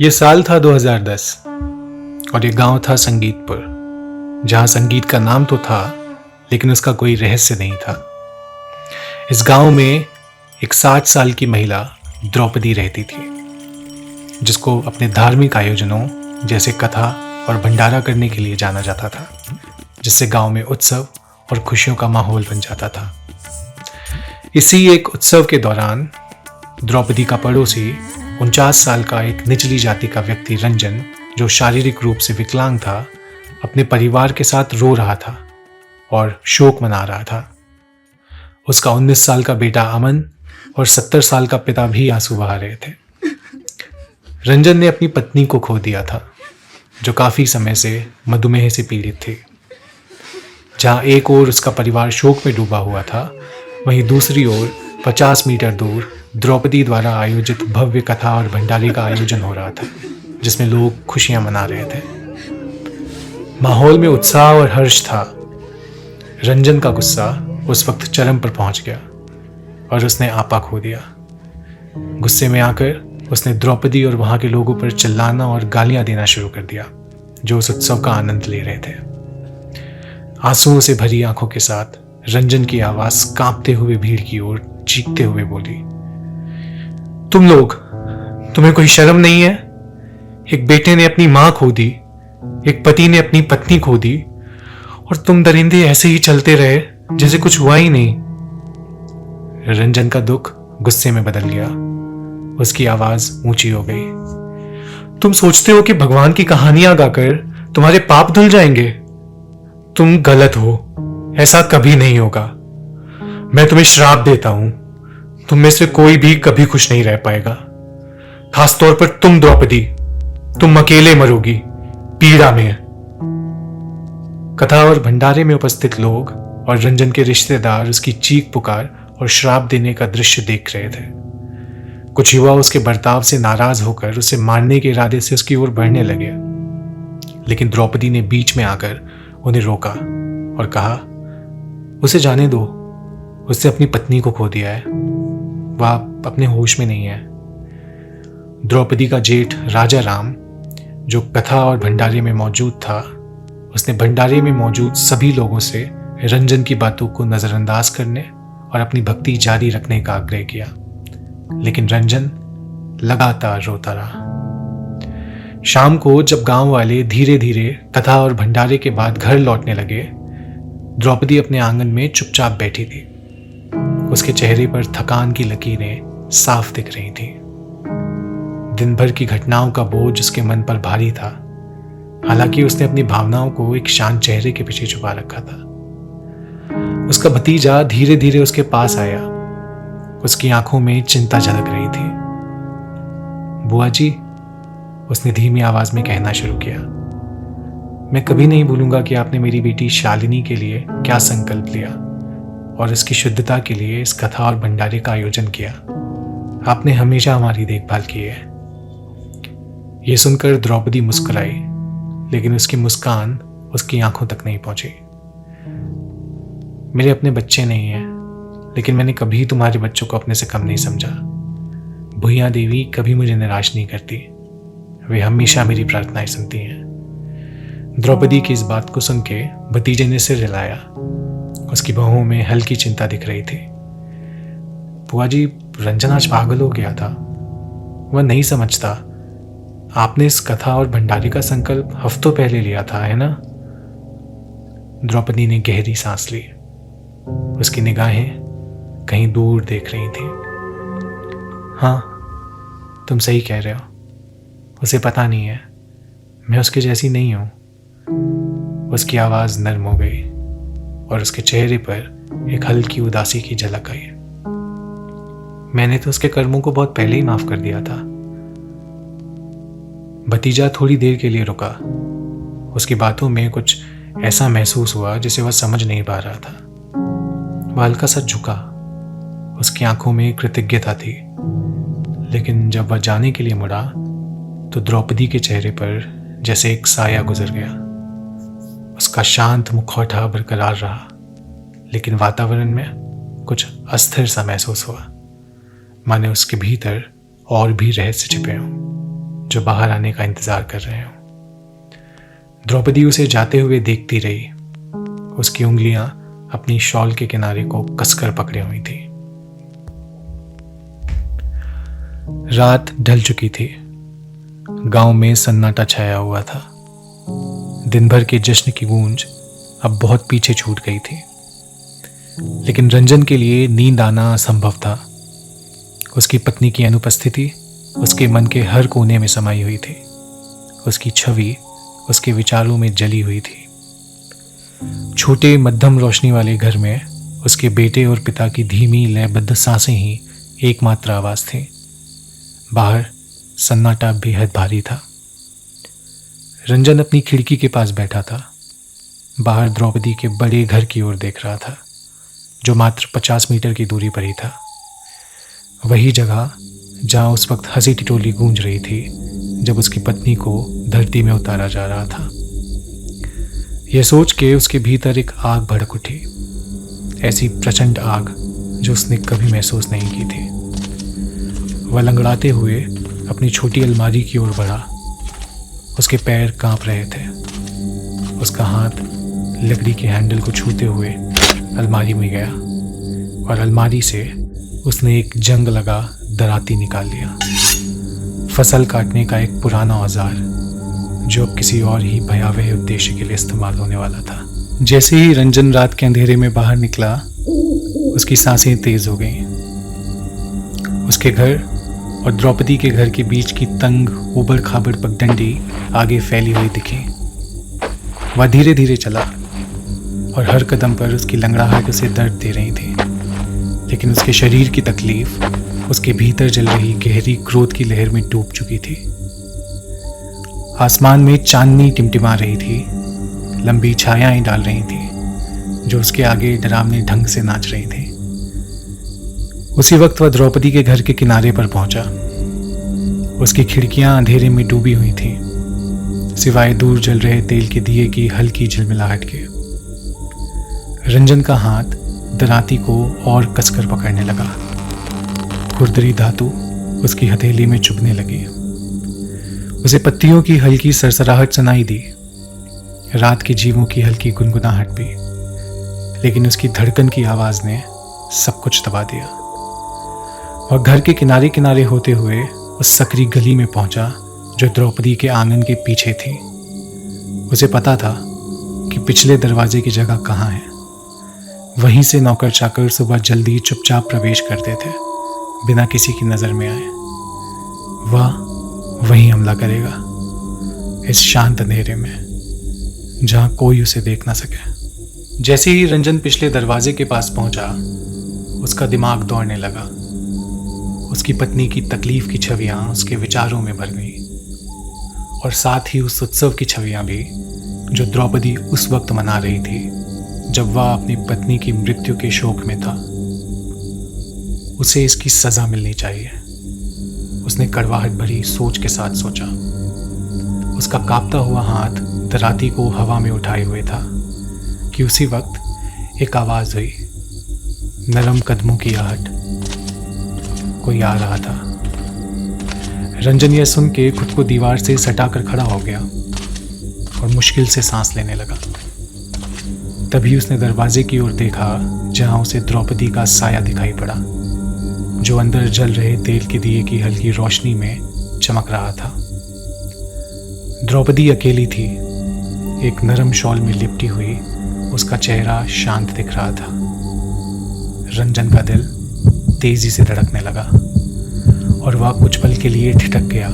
ये साल था 2010 और ये गांव था संगीतपुर, जहां संगीत का नाम तो था लेकिन उसका कोई रहस्य नहीं था। इस गांव में एक 60 साल की महिला द्रौपदी रहती थी, जिसको अपने धार्मिक आयोजनों जैसे कथा और भंडारा करने के लिए जाना जाता था, जिससे गांव में उत्सव और खुशियों का माहौल बन जाता था। इसी एक उत्सव के दौरान द्रौपदी का पड़ोसी 49 साल का एक निचली जाति का व्यक्ति रंजन, जो शारीरिक रूप से विकलांग था, अपने परिवार के साथ रो रहा था और शोक मना रहा था। उसका 19 साल का बेटा अमन और 70 साल का पिता भी आंसू बहा रहे थे। रंजन ने अपनी पत्नी को खो दिया था, जो काफी समय से मधुमेह से पीड़ित थी। जहां एक ओर उसका परिवार शोक में डूबा हुआ था, वहीं दूसरी ओर 50 मीटर दूर द्रौपदी द्वारा आयोजित भव्य कथा और भंडारे का आयोजन हो रहा था, जिसमें लोग खुशियां मना रहे थे। माहौल में उत्साह और हर्ष था। रंजन का गुस्सा उस वक्त चरम पर पहुंच गया और उसने आपा खो दिया। गुस्से में आकर उसने द्रौपदी और वहां के लोगों पर चिल्लाना और गालियां देना शुरू कर दिया, जो उस उत्सव का आनंद ले रहे थे। आंसुओं से भरी आंखों के साथ रंजन की आवाज कांपते हुए भीड़ की ओर चीखते हुए बोली, तुम लोग, तुम्हें कोई शर्म नहीं है? एक बेटे ने अपनी मां खो दी, एक पति ने अपनी पत्नी खो दी, और तुम दरिंदे ऐसे ही चलते रहे जैसे कुछ हुआ ही नहीं। रंजन का दुख गुस्से में बदल गया। उसकी आवाज ऊंची हो गई। तुम सोचते हो कि भगवान की कहानियां गाकर तुम्हारे पाप धुल जाएंगे? तुम गलत हो। ऐसा कभी नहीं होगा। मैं तुम्हें श्राप देता हूं। तुम में से कोई भी कभी खुश नहीं रह पाएगा, खासतौर पर तुम द्रौपदी। तुम अकेले मरोगी, पीड़ा में। कथा और भंडारे में उपस्थित लोग और रंजन के रिश्तेदार उसकी चीख पुकार और श्राप देने का दृश्य देख रहे थे। कुछ युवा उसके बर्ताव से नाराज होकर उसे मारने के इरादे से उसकी ओर बढ़ने लगे, लेकिन द्रौपदी ने बीच में आकर उन्हें रोका और कहा, उसे जाने दो। उसने अपनी पत्नी को खो दिया है। वह अपने होश में नहीं है। द्रौपदी का जेठ राजा राम, जो कथा और भंडारे में मौजूद था, उसने भंडारे में मौजूद सभी लोगों से रंजन की बातों को नजरअंदाज करने और अपनी भक्ति जारी रखने का आग्रह किया, लेकिन रंजन लगातार रोता रहा। शाम को जब गांव वाले धीरे धीरे कथा और भंडारे के बाद घर लौटने लगे, द्रौपदी अपने आंगन में चुपचाप बैठी थी। उसके चेहरे पर थकान की लकीरें साफ दिख रही थी। दिन भर की घटनाओं का बोझ उसके मन पर भारी था। हालांकि उसने अपनी भावनाओं को एक शांत चेहरे के पीछे छुपा रखा था। उसका भतीजा धीरे धीरे उसके पास आया। उसकी आंखों में चिंता झलक रही थी। बुआ जी, उसने धीमी आवाज में कहना शुरू किया, मैं कभी नहीं भूलूंगा कि आपने मेरी बेटी शालिनी के लिए क्या संकल्प लिया और इसकी शुद्धता के लिए इस कथा और भंडारे का आयोजन किया। आपने हमेशा हमारी देखभाल की है। यह सुनकर द्रौपदी मुस्कुराई, लेकिन उसकी मुस्कान उसकी आंखों तक नहीं पहुंची। मेरे अपने बच्चे नहीं हैं, लेकिन मैंने कभी तुम्हारे बच्चों को अपने से कम नहीं समझा। भुइया देवी कभी मुझे निराश नहीं करती। वे हमेशा मेरी प्रार्थनाएं सुनती हैं। द्रौपदी की इस बात को सुन के भतीजे ने सिर हिलाया। उसकी बाहों में हल्की चिंता दिख रही थी। बुआ जी, रंजन आज पागल हो गया था। वह नहीं समझता। आपने इस कथा और भंडारे का संकल्प हफ्तों पहले लिया था, है ना? द्रौपदी ने गहरी सांस ली। उसकी निगाहें कहीं दूर देख रही थी। हाँ, तुम सही कह रहे हो। उसे पता नहीं है, मैं उसके जैसी नहीं हूं। उसकी आवाज नर्म हो गई और उसके चेहरे पर एक हल्की उदासी की झलक आई। मैंने तो उसके कर्मों को बहुत पहले ही माफ कर दिया था। भतीजा थोड़ी देर के लिए रुका। उसकी बातों में कुछ ऐसा महसूस हुआ जिसे वह समझ नहीं पा रहा था। वह हल्का सा झुका। उसकी आंखों में कृतज्ञता थी, लेकिन जब वह जाने के लिए मुड़ा तो द्रौपदी के चेहरे पर जैसे एक साया गुजर गया। उसका शांत मुखौटा बरकरार रहा, लेकिन वातावरण में कुछ अस्थिर सा महसूस हुआ, माने उसके भीतर और भी रहस्य छिपे हों, जो बाहर आने का इंतजार कर रहे हों। द्रौपदी उसे जाते हुए देखती रही। उसकी उंगलियां अपनी शॉल के किनारे को कसकर पकड़े हुई थी। रात ढल चुकी थी। गांव में सन्नाटा छाया हुआ था। दिन भर के जश्न की गूंज अब बहुत पीछे छूट गई थी। लेकिन रंजन के लिए नींद आना असंभव था। उसकी पत्नी की अनुपस्थिति उसके मन के हर कोने में समाई हुई थी। उसकी छवि उसके विचारों में जली हुई थी। छोटे मध्यम रोशनी वाले घर में उसके बेटे और पिता की धीमी लयबद्ध सांसें ही एकमात्र आवाज थी। बाहर सन्नाटा बेहद भारी था। रंजन अपनी खिड़की के पास बैठा था। बाहर द्रौपदी के बड़े घर की ओर देख रहा था, जो मात्र 50 मीटर की दूरी पर ही था। वही जगह जहां उस वक्त हंसी टिटोली गूंज रही थी जब उसकी पत्नी को धरती में उतारा जा रहा था। यह सोच के उसके भीतर एक आग भड़क उठी, ऐसी प्रचंड आग जो उसने कभी महसूस नहीं की थी। वह लंगड़ाते हुए अपनी छोटी अलमारी की ओर बढ़ा। उसके पैर कांप रहे थे। उसका हाथ लकड़ी के हैंडल को छूते हुए अलमारी में गया और अलमारी से उसने एक जंग लगा दराती निकाल लिया। फसल काटने का एक पुराना औजार जो अब किसी और ही भयावह उद्देश्य के लिए इस्तेमाल होने वाला था। जैसे ही रंजन रात के अंधेरे में बाहर निकला, उसकी सांसें तेज हो गईं। उसके घर और द्रौपदी के घर के बीच की तंग उबड़ खाबड़ पगडंडी आगे फैली हुई दिखी। वह धीरे धीरे चला और हर कदम पर उसकी लंगड़ाहट उसे दर्द दे रही थी। लेकिन उसके शरीर की तकलीफ उसके भीतर जल रही गहरी क्रोध की लहर में डूब चुकी थी। आसमान में चांदनी टिमटिमा रही थी। लंबी छायाएं डाल रही थी जो उसके आगे डरावने ढंग से नाच रही थी। उसी वक्त वह द्रौपदी के घर के किनारे पर पहुंचा। उसकी खिड़कियां अंधेरे में डूबी हुई थीं, सिवाय दूर जल रहे तेल के दिए की हल्की झिलमिलाहट के। रंजन का हाथ दराती को और कसकर पकड़ने लगा। खुरदरी धातु उसकी हथेली में चुभने लगी। उसे पत्तियों की हल्की सरसराहट सुनाई दी, रात के जीवों की हल्की गुनगुनाहट भी। लेकिन उसकी धड़कन की आवाज ने सब कुछ दबा दिया। और घर के किनारे किनारे होते हुए उस सकरी गली में पहुंचा जो द्रौपदी के आंगन के पीछे थी। उसे पता था कि पिछले दरवाजे की जगह कहाँ है। वहीं से नौकर चाकर सुबह जल्दी चुपचाप प्रवेश करते थे, बिना किसी की नजर में आए। वह वहीं हमला करेगा, इस शांत अंधेरे में जहां कोई उसे देख ना सके। जैसे ही रंजन पिछले दरवाजे के पास पहुंचा, उसका दिमाग दौड़ने लगा। उसकी पत्नी की तकलीफ की छवियां उसके विचारों में भर गई और साथ ही उस उत्सव की छवियां भी जो द्रौपदी उस वक्त मना रही थी जब वह अपनी पत्नी की मृत्यु के शोक में था। उसे इसकी सजा मिलनी चाहिए, उसने कड़वाहट भरी सोच के साथ सोचा। उसका कांपता हुआ हाथ दराती को हवा में उठाए हुए था कि उसी वक्त एक आवाज हुई, नरम कदमों की आहट। कोई आ रहा था। रंजन यह सुन के खुद को दीवार से सटाकर खड़ा हो गया और मुश्किल से सांस लेने लगा। तभी उसने दरवाजे की ओर देखा जहां उसे द्रौपदी का साया दिखाई पड़ा, जो अंदर जल रहे तेल के दिए की हल्की रोशनी में चमक रहा था। द्रौपदी अकेली थी। एक नरम शॉल में लिपटी हुई उसका चेहरा शांत दिख रहा था। रंजन का दिल तेजी से धड़कने लगा और वह कुछ पल के लिए ठिठक गया।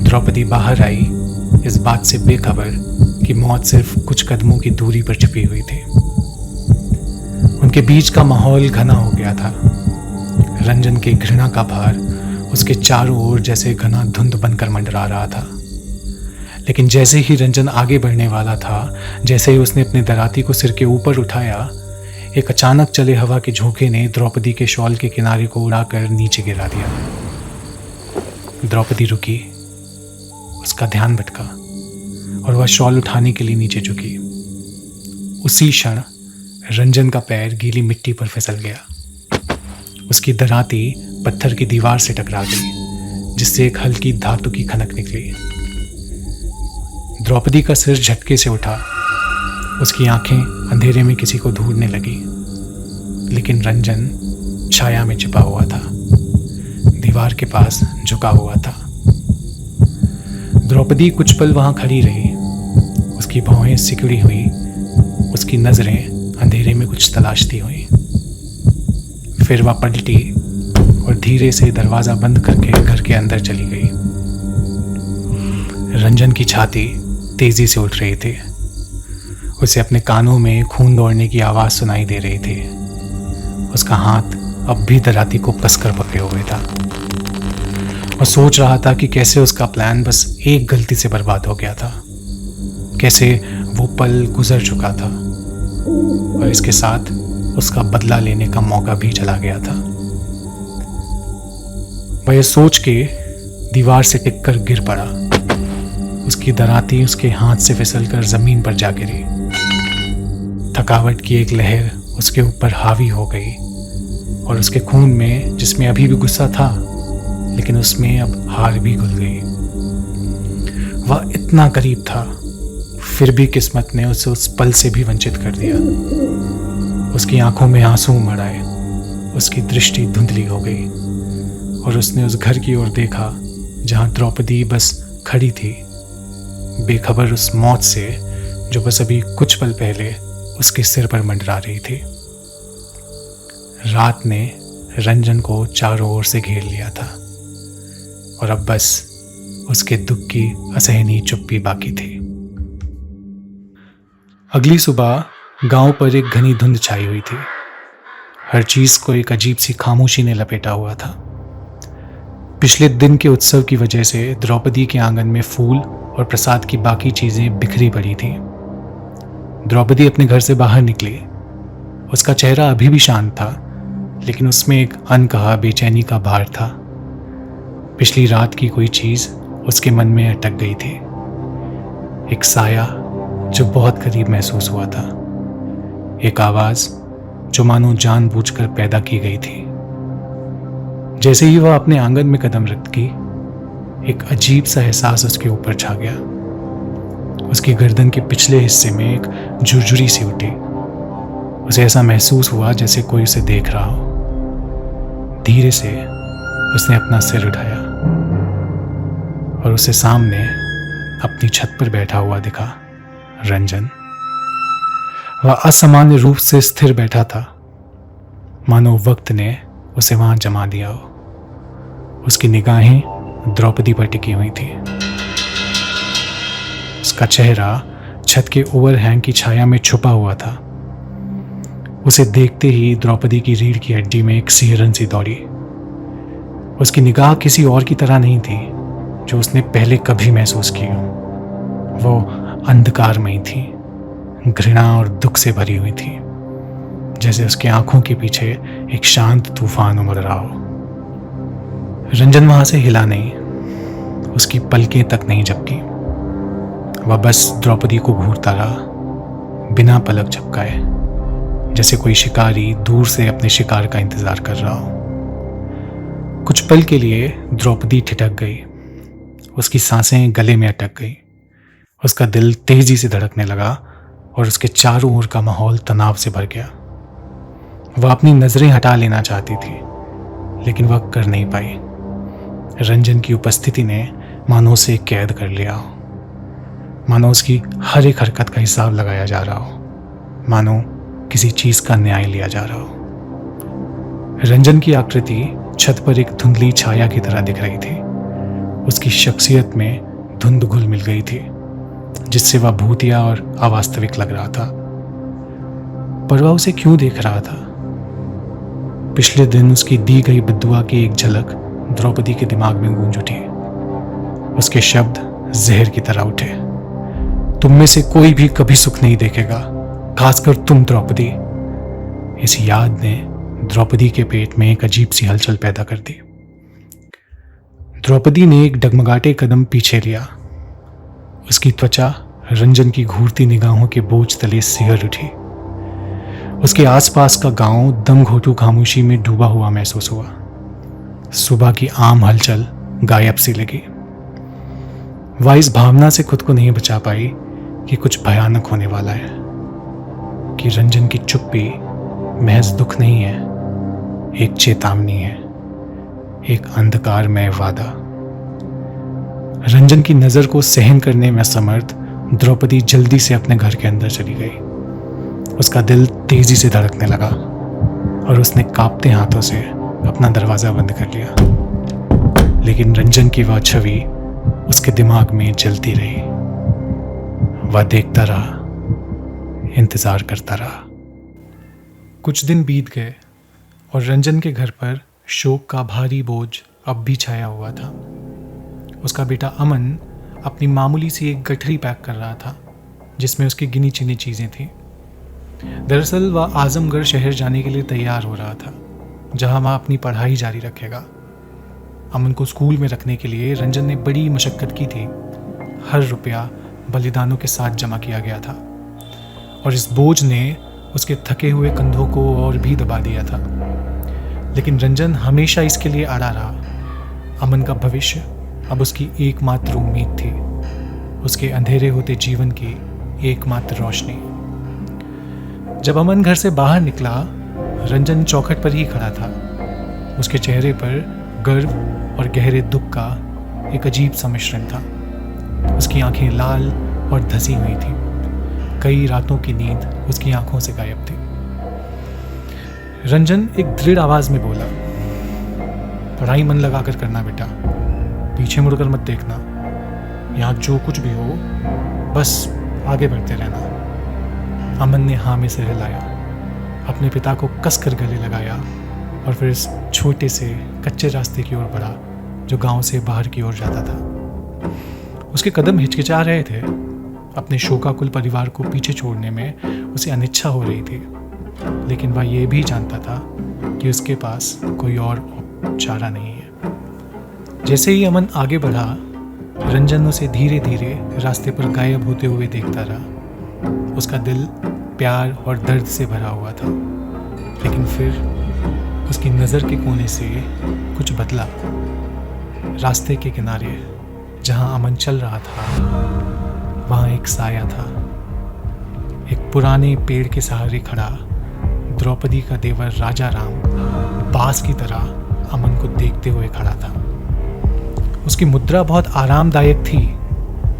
द्रौपदी बाहर आई, इस बात से बेखबर कि मौत सिर्फ कुछ कदमों की दूरी पर छिपी हुई थी। उनके बीच का माहौल घना हो गया था। रंजन के घृणा का भार उसके चारों ओर जैसे घना धुंध बनकर मंडरा रहा था। लेकिन जैसे ही रंजन आगे बढ़ने वाला था, जैसे ही उसने अपने दराती को सिर के ऊपर उठाया, एक अचानक चले हवा के झोंके ने द्रौपदी के शॉल के किनारे को उड़ाकर नीचे गिरा दिया। द्रौपदी रुकी, उसका ध्यान भटका और वह शॉल उठाने के लिए नीचे झुकी। उसी क्षण रंजन का पैर गीली मिट्टी पर फिसल गया। उसकी दराती पत्थर की दीवार से टकरा गई, जिससे एक हल्की धातु की खनक निकली। द्रौपदी का सिर झटके से उठा, उसकी आंखें अंधेरे में किसी को ढूंढने लगी, लेकिन रंजन छाया में छिपा हुआ था, दीवार के पास झुका हुआ था। द्रौपदी कुछ पल वहां खड़ी रही, उसकी भौहें सिकुड़ी हुई, उसकी नजरें अंधेरे में कुछ तलाशती हुई। फिर वह पलटी और धीरे से दरवाजा बंद करके घर के अंदर चली गई। रंजन की छाती तेजी से उठ रही थी, उसे अपने कानों में खून दौड़ने की आवाज सुनाई दे रही थी। उसका हाथ अब भी दराती को कसकर पकड़े हुए था और सोच रहा था कि कैसे उसका प्लान बस एक गलती से बर्बाद हो गया था, कैसे वो पल गुजर चुका था और इसके साथ उसका बदला लेने का मौका भी चला गया था। वह यह सोच के दीवार से टिककर गिर पड़ा। उसकी दराती उसके हाथ से फिसलकर जमीन पर जा गिरी। थकावट की एक लहर उसके ऊपर हावी हो गई और उसके खून में, जिसमें अभी भी गुस्सा था, लेकिन उसमें अब हार भी घुल गई। वह इतना करीब था, फिर भी किस्मत ने उसे उस पल से भी वंचित कर दिया। उसकी आंखों में आंसू उमड़ आए, उसकी दृष्टि धुंधली हो गई और उसने उस घर की ओर देखा जहां द्रौपदी बस खड़ी थी, बेखबर उस मौत से जो बस अभी कुछ पल पहले उसके सिर पर मंडरा रही थी। रात ने रंजन को चारों ओर से घेर लिया था और अब बस उसके दुख की असहनीय चुप्पी बाकी थी। अगली सुबह गांव पर एक घनी धुंध छाई हुई थी। हर चीज को एक अजीब सी खामोशी ने लपेटा हुआ था। पिछले दिन के उत्सव की वजह से द्रौपदी के आंगन में फूल और प्रसाद की बाकी चीजें बिखरी पड़ी थीं। द्रौपदी अपने घर से बाहर निकली। उसका चेहरा अभी भी शांत था, लेकिन उसमें एक अनकहा बेचैनी का भार था। पिछली रात की कोई चीज उसके मन में अटक गई थी, एक साया जो बहुत करीब महसूस हुआ था, एक आवाज जो मानो जानबूझकर पैदा की गई थी। जैसे ही वह अपने आंगन में कदम रखती, एक अजीब सा एहसास उसके ऊपर छा गया। उसकी गर्दन के पिछले हिस्से में एक झुरझुरी सी उठी। उसे ऐसा महसूस हुआ जैसे कोई उसे देख रहा हो। धीरे से उसने अपना सिर उठाया और उसे सामने अपनी छत पर बैठा हुआ दिखा रंजन। वह असामान्य रूप से स्थिर बैठा था, मानो वक्त ने उसे वहां जमा दिया हो। उसकी निगाहें द्रौपदी पर टिकी हुई थी। उसका चेहरा छत के ओवरहैंग की छाया में छुपा हुआ था। उसे देखते ही द्रौपदी की रीढ़ की हड्डी में एक सिहरन सी दौड़ी। उसकी निगाह किसी और की तरह नहीं थी जो उसने पहले कभी महसूस की हो। वो अंधकारमयी थी, घृणा और दुख से भरी हुई थी, जैसे उसकी आंखों के पीछे एक शांत तूफान उमड़ रहा हो। रंजन वहां से हिला नहीं, उसकी पलकें तक नहीं झपकी। वह बस द्रौपदी को घूरता रहा, बिना पलक झपकाए, जैसे कोई शिकारी दूर से अपने शिकार का इंतजार कर रहा हो। कुछ पल के लिए द्रौपदी ठिठक गई, उसकी सांसें गले में अटक गई, उसका दिल तेजी से धड़कने लगा और उसके चारों ओर का माहौल तनाव से भर गया। वह अपनी नजरें हटा लेना चाहती थी, लेकिन वह कर नहीं पाई। रंजन की उपस्थिति ने मानो उसे कैद कर लिया हो, मानो उसकी हर एक हरकत का हिसाब लगाया जा रहा हो, मानो किसी चीज का न्याय लिया जा रहा हो। रंजन की आकृति छत पर एक धुंधली छाया की तरह दिख रही थी। उसकी शख्सियत में धुंध घुल मिल गई थी, जिससे वह भूतिया और अवास्तविक लग रहा था। पर वह उसे क्यों देख रहा था? पिछले दिन उसकी दी गई बद्दुआ की एक झलक द्रौपदी के दिमाग में गूंज उठी। उसके शब्द जहर की तरह उठे, तुम में से कोई भी कभी सुख नहीं देखेगा, खासकर तुम द्रौपदी। इस याद ने द्रौपदी के पेट में एक अजीब सी हलचल पैदा कर दी। द्रौपदी ने एक डगमगाते कदम पीछे लिया। उसकी त्वचा रंजन की घूरती निगाहों के बोझ तले सिहर उठी। उसके आसपास का गांव दम घोटू खामोशी में डूबा हुआ महसूस हुआ। सुबह की आम हलचल गायब सी लगी। वह इस भावना से खुद को नहीं बचा पाई कि कुछ भयानक होने वाला है, कि रंजन की चुप्पी महज दुख नहीं है, एक चेतावनी है, एक अंधकारमय वादा। रंजन की नजर को सहन करने में असमर्थ द्रौपदी जल्दी से अपने घर के अंदर चली गई। उसका दिल तेजी से धड़कने लगा और उसने कांपते हाथों से अपना दरवाजा बंद कर लिया। लेकिन रंजन की वह छवि उसके दिमाग में जलती रही। वह देखता रहा, इंतजार करता रहा। कुछ दिन बीत गए और रंजन के घर पर शोक का भारी बोझ अब भी छाया हुआ था। उसका बेटा अमन अपनी मामूली सी एक गठरी पैक कर रहा था, जिसमें उसकी गिनी चुनी चीज़ें थीं। दरअसल वह आजमगढ़ शहर जाने के लिए तैयार हो रहा था, जहां वह अपनी पढ़ाई जारी रखेगा। अमन को स्कूल में रखने के लिए रंजन ने बड़ी मशक्क़त की थी। हर रुपया बलिदानों के साथ जमा किया गया था और इस बोझ ने उसके थके हुए कंधों को और भी दबा दिया था। लेकिन रंजन हमेशा इसके लिए अड़ा रहा। अमन का भविष्य अब उसकी एकमात्र उम्मीद थी, उसके अंधेरे होते जीवन की एकमात्र रोशनी। जब अमन घर से बाहर निकला, रंजन चौखट पर ही खड़ा था। उसके चेहरे पर गर्व और गहरे दुख का एक अजीब सा मिश्रण था। उसकी आंखें लाल और धसी हुई थीं। कई रातों की नींद उसकी आंखों से गायब थी। रंजन एक दृढ़ आवाज में बोला, पढ़ाई मन लगाकर करना बेटा, पीछे मुड़कर मत देखना। यहाँ जो कुछ भी हो बस आगे बढ़ते रहना। अमन ने हाँ में सिर हिलाया, अपने पिता को कसकर गले लगाया और फिर इस छोटे से कच्चे रास्ते की ओर बढ़ा जो गांव से बाहर की ओर जाता था। उसके कदम हिचकिचा रहे थे। अपने शोकाकुल परिवार को पीछे छोड़ने में उसे अनिच्छा हो रही थी, लेकिन वह यह भी जानता था कि उसके पास कोई और चारा नहीं है। जैसे ही अमन आगे बढ़ा, रंजन उसे धीरे धीरे रास्ते पर गायब होते हुए देखता रहा। उसका दिल प्यार और दर्द से भरा हुआ था, लेकिन फिर उसकी नज़र के कोने से कुछ बदला। रास्ते के किनारे जहां अमन चल रहा था, वहां एक साया था। एक पुराने पेड़ के सहारे खड़ा द्रौपदी का देवर राजा राम बास की तरह अमन को देखते हुए खड़ा था। उसकी मुद्रा बहुत आरामदायक थी।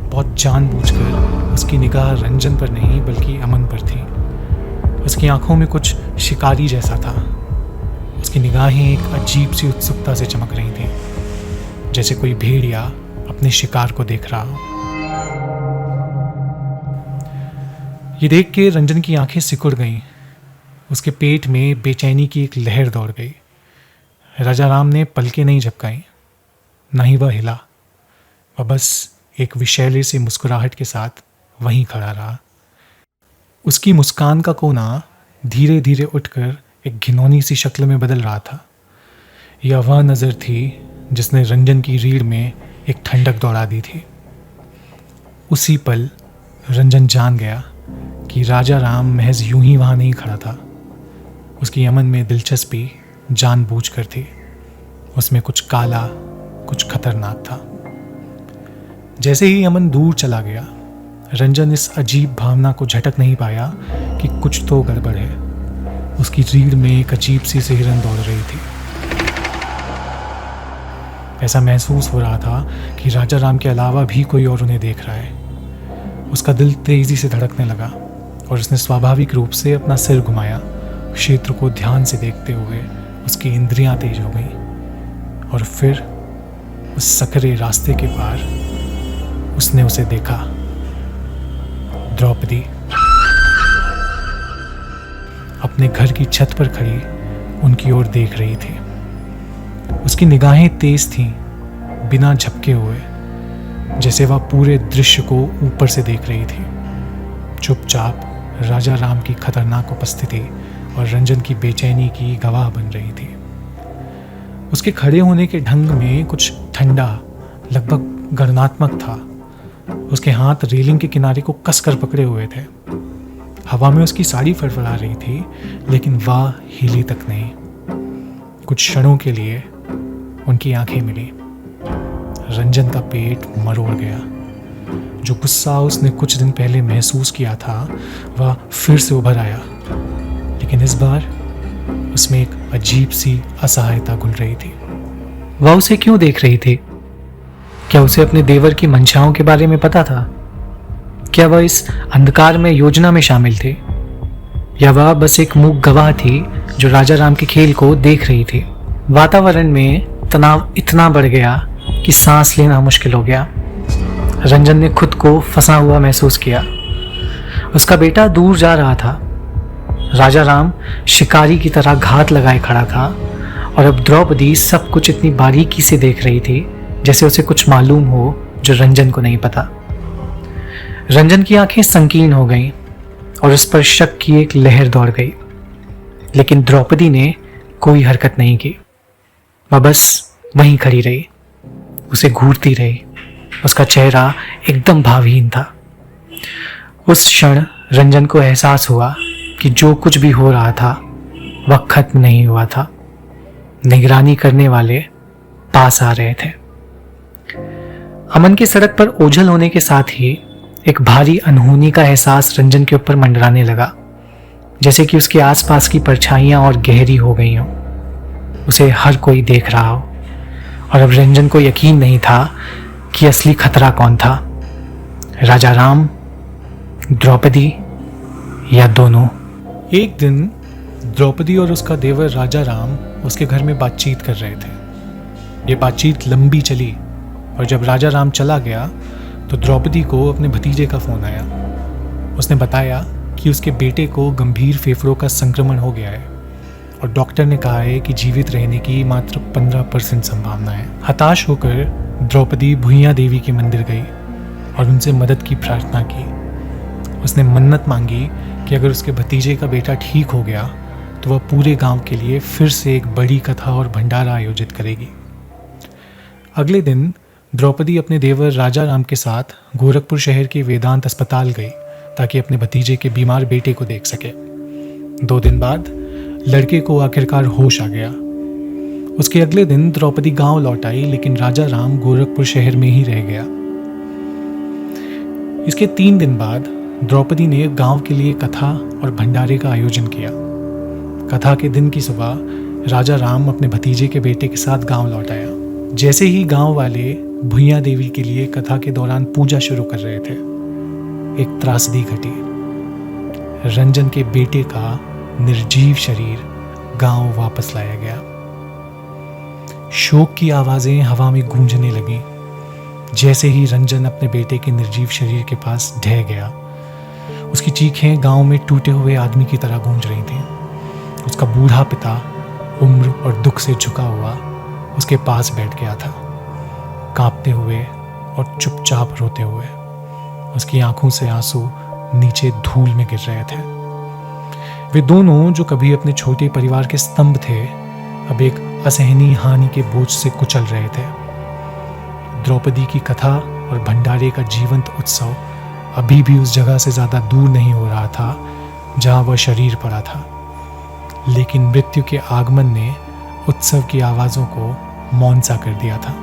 बहुत जानबूझकर उसकी निगाह रंजन पर नहीं बल्कि अमन पर थी। उसकी आंखों में कुछ शिकारी जैसा था। उसकी निगाहें एक अजीब सी उत्सुकता से चमक रही थीं, जैसे कोई भेड़िया अपने शिकार को देख रहा हो। ये देख के रंजन की आंखें सिकुड़ गईं। उसके पेट में बेचैनी की एक लहर दौड़ गई। राजा राम ने पलकें नहीं झपकाई, ना ही वह हिला। वह बस एक विशैले से मुस्कुराहट के साथ वहीं खड़ा रहा। उसकी मुस्कान का कोना धीरे धीरे उठकर एक घिनौनी सी शक्ल में बदल रहा था। यह वह नज़र थी जिसने रंजन की रीढ़ में एक ठंडक दौड़ा दी थी। उसी पल रंजन जान गया कि राजा राम महज यूं ही वहाँ नहीं खड़ा था। उसकी अमन में दिलचस्पी जानबूझकर थी। उसमें कुछ काला, कुछ खतरनाक था। जैसे ही अमन दूर चला गया, रंजन इस अजीब भावना को झटक नहीं पाया कि कुछ तो गड़बड़ है। उसकी रीढ़ में एक अजीब सी सिहरन दौड़ रही थी। ऐसा महसूस हो रहा था कि राजा राम के अलावा भी कोई और उन्हें देख रहा है। उसका दिल तेजी से धड़कने लगा और उसने स्वाभाविक रूप से अपना सिर घुमाया। क्षेत्र को ध्यान से देखते हुए उसकी इंद्रियां तेज हो गईं और फिर उस सकरे रास्ते के पार उसने उसे देखा। द्रौपदी अपने घर की छत पर खड़ी उनकी ओर देख रही थी। उसकी निगाहें तेज थीं, बिना झपके हुए, जैसे वह पूरे दृश्य को ऊपर से देख रही थी। चुपचाप राजा राम की खतरनाक उपस्थिति और रंजन की बेचैनी की गवाह बन रही थी। उसके खड़े होने के ढंग में कुछ ठंडा, लगभग गणनात्मक था। उसके हाथ रेलिंग के किनारे को कसकर पकड़े हुए थे। हवा में उसकी साड़ी फड़फड़ा रही थी, लेकिन वह हिली तक नहीं। कुछ क्षणों के लिए उनकी आंखें मिली। रंजन का पेट मरोड़ गया। जो गुस्सा उसने कुछ दिन पहले महसूस किया था वह फिर से उभर आया, लेकिन इस बार उसमें एक अजीब सी असहायता घुल रही थी। वह उसे क्यों देख रही थी? क्या उसे अपने देवर की मंशाओं के बारे में पता था? क्या वह इस अंधकार में योजना में शामिल थे, या वह बस एक मूक गवाह थी जो राजा राम के खेल को देख रही थी? वातावरण में तनाव इतना बढ़ गया कि सांस लेना मुश्किल हो गया। रंजन ने खुद को फंसा हुआ महसूस किया। उसका बेटा दूर जा रहा था, राजा राम शिकारी की तरह घात लगाए खड़ा था, और अब द्रौपदी सब कुछ इतनी बारीकी से देख रही थी जैसे उसे कुछ मालूम हो जो रंजन को नहीं पता। रंजन की आंखें संकीर्ण हो गईं और उस पर शक की एक लहर दौड़ गई, लेकिन द्रौपदी ने कोई हरकत नहीं की। वह बस वहीं खड़ी रही, उसे घूरती रही। उसका चेहरा एकदम भावहीन था। उस क्षण रंजन को एहसास हुआ कि जो कुछ भी हो रहा था वह खत्म नहीं हुआ था। निगरानी करने वाले पास आ रहे थे। अमन की सड़क पर ओझल होने के साथ ही एक भारी अनहोनी का एहसास रंजन के ऊपर मंडराने लगा, जैसे कि उसके आसपास की परछाइयां और गहरी हो गई हों। उसे हर कोई देख रहा हो, और अब रंजन को यकीन नहीं था कि असली खतरा कौन था, राजा राम, द्रौपदी या दोनों। एक दिन द्रौपदी और उसका देवर राजा राम उसके घर में बातचीत कर रहे थे। ये बातचीत लंबी चली, और जब राजा राम चला गया तो द्रौपदी को अपने भतीजे का फोन आया। उसने बताया कि उसके बेटे को गंभीर फेफड़ों का संक्रमण हो गया है, और डॉक्टर ने कहा है कि जीवित रहने की मात्र 15% संभावना है। हताश होकर द्रौपदी भुइयां देवी के मंदिर गई और उनसे मदद की प्रार्थना की। उसने मन्नत मांगी कि अगर उसके भतीजे का बेटा ठीक हो गया तो वह पूरे गांव के लिए फिर से एक बड़ी कथा और भंडारा आयोजित करेगी। अगले दिन द्रौपदी अपने देवर राजा राम के साथ गोरखपुर शहर के वेदांत अस्पताल गई ताकि अपने भतीजे के बीमार बेटे को देख सके। 2 दिन बाद लड़के को आखिरकार होश आ गया। उसके अगले दिन द्रौपदी गांव लौट आई, लेकिन राजा राम गोरखपुर शहर में ही रह गया। इसके 3 दिन बाद द्रौपदी ने गांव के लिए कथा और भंडारे का आयोजन किया। कथा के दिन की सुबह राजा राम अपने भतीजे के बेटे के साथ गांव लौट आया। जैसे ही गांव वाले भुइयां देवी के लिए कथा के दौरान पूजा शुरू कर रहे थे, एक त्रासदी घटी। रंजन के बेटे का निर्जीव शरीर गांव वापस लाया गया। शोक की आवाजें हवा में गूंजने लगीं। जैसे ही रंजन अपने बेटे के निर्जीव शरीर के पास ढह गया, उसकी चीखें गांव में टूटे हुए आदमी की तरह गूंज रही थीं। उसका बूढ़ा पिता उम्र और दुख से झुका हुआ उसके पास बैठ गया था, कांपते हुए और चुपचाप रोते हुए। उसकी आंखों से आंसू नीचे धूल में गिर रहे थे। वे दोनों जो कभी अपने छोटे परिवार के स्तंभ थे, अब एक असहनीय हानि के बोझ से कुचल रहे थे। द्रौपदी की कथा और भंडारे का जीवंत उत्सव अभी भी उस जगह से ज्यादा दूर नहीं हो रहा था जहां वह शरीर पड़ा था, लेकिन मृत्यु के आगमन ने उत्सव की आवाजों को मौन सा कर दिया था।